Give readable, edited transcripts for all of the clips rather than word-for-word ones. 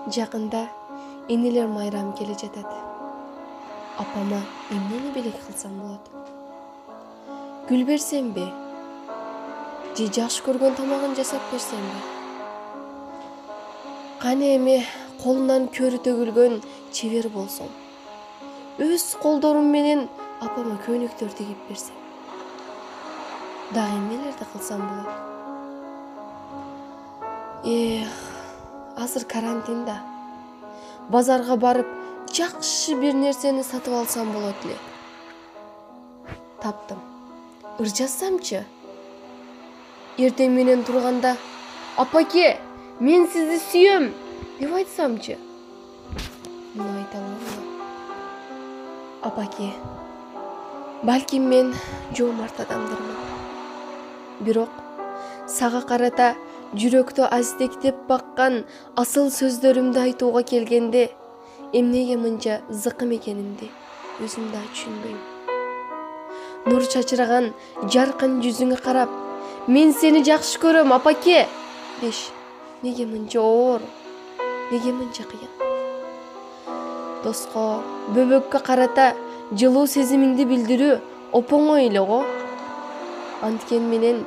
Жакында энелер майрам келе жатат. Апама эмнени белек кылсам болот? Гүл берсемби? Же жакшы көргөн тамагын жасап берсемби? Кане эми колунан көрү төгүлгөн чебер болсом, өз колдорум менен апама көйнөктөр тигип берсем. Дагы эмнелерди кылсам болот? Азыр карантинда. Базарга барып, жакшы бир нерсени сатып алсам болот эле. Таптым. Ыржасамчы? Эртең менен турганда, "Апаке, мен сизди сүйөм" деп айтсамчы? Муну айта аламбы? Апаке, балким мен жоомарт адамдырмын. Бирок сага карата жүрөктү аздектеп баккан асыл сөздөрүмдү айтууга келгенде, эмнеге мынча зыкым экенимди өзүм да түшүнбөйм. Нур чачыраган жаркын жүзүңө карап, "Мен сени жакшы көрөм, апаке" деш неге мынча оор? Неге мынча кыйын? Доско, бөбөккө карата жылуу сезимиңди билдирүү оп-оңой эле го. Анткен менен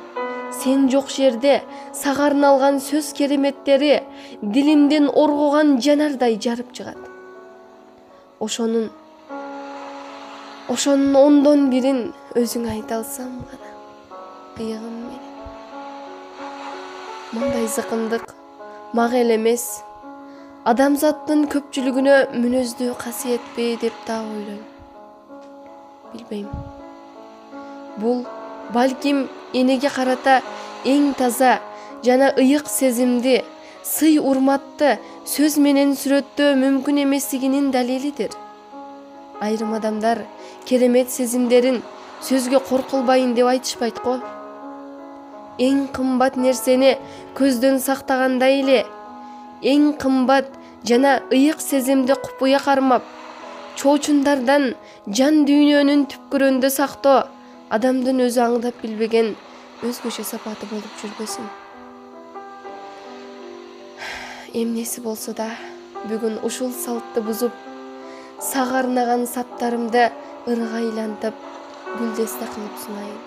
сен жок жерде сага арналган сөз кереметтери дилимден оргуган жанардай жарып чыгат. Ошонун ондон бирин өзүң айта алсам гана, ыйыгым менен. Мындай зыкымдык мага эле эмес, адамзаттын көпчүлүгүнө мүнөздүү касиетпи деп да ойлойм. Билбейм. Бул балким энеге карата эң таза жана ыйык сезимди, сый урматты сөз менен сүрөттөө мүмкүн эместигинин далилидир. Айрым адамдар керемет сезимдерин сөзгө кор кылбайын деп айтышпайт го. Эң кымбат нерсени көздөн сактагандай эле, эң кымбат жана ыйык сезимди купуя кармап, чоочундардан жан дүйнөнүн түпкүрүндө сактоо адамдын өзү аңдап билбеген өзгөчө сапаты болуп жүрбөсүн. Эмнеси болсо да, бүгүн ушул салтты бузуп, сага арнаган саптарымды ыргайлантып, гүлдесте кылып сунайын.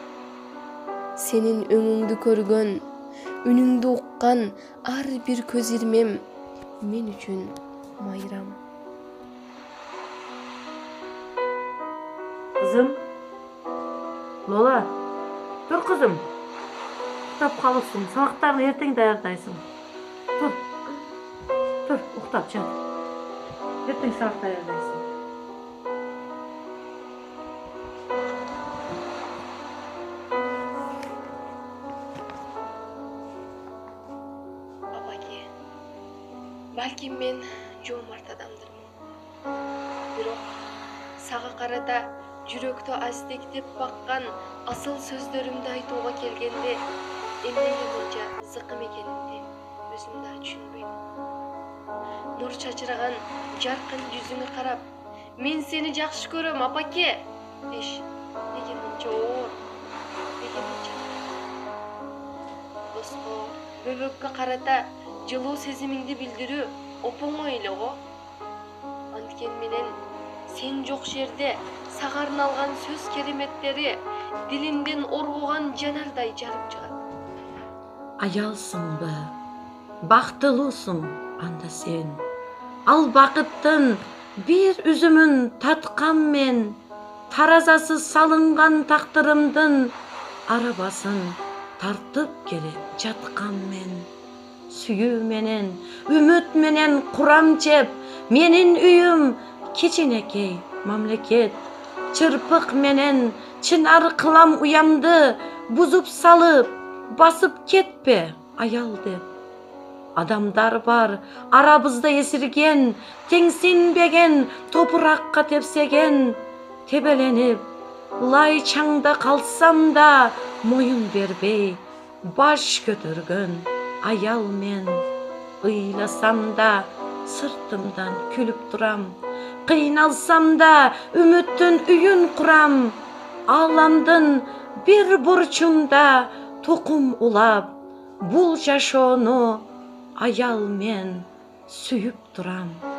Сенин өңүңдү көргөн, үнүңдү уккан ар бир көз ирмем мен үчүн майрам. Кызым, Лола, тур кызым. Уктап калыпсың, сабактарды эртең даярдайсың. Тур, уктап жат. Эртең сабак даярдайсың. Апаке, балким мен жоомарт адамдырмын. Бирок сага карата жүрөктү аздектеп баккан асыл сөздөрүмдү айтууга келгенде, эмнеге мынча зыкым экенимди өзүм да түшүнбөйм. Нур чачыраган жаркын жүзүңө карап, "Мен сени жакшы көрөм, апаке" деш неге мынча оор? Неге мынча кыйын? Доско, бөбөккө карата жылуу сезимиңди билдирүү оп-оңой эле го. Анткен менен сен жок жерде сага арналган сөз кереметтери дилимден оргуган жанардай жарып чыгат. Аялсыңбы? Бактылуусуң анда сен. Ал бакыттын бир үзүмүн таткан мен, таразасы салынган тактырымдын арабасын тартып келе жаткан мен. Сүйүү менен, үмүт менен курам жеп, менин үйүм кичинекей мамлекет. Чырпык менен чынар кылам уямды, бузуп салып, басып кетпе аял деп. Адамдар бар арабызда эсирген, теңсинбеген топуракка тепсеген. Тебеленип, лай чаңда калсам да моюн бербей, баш көтөргөн аял мен. Ыйласам да сыртымдан күлүп турам, кыйналсам да үмүттүн үйүн курам. Ааламдын бир бурчунда токум улап, бул жашоону аял мен Сүйүп турам.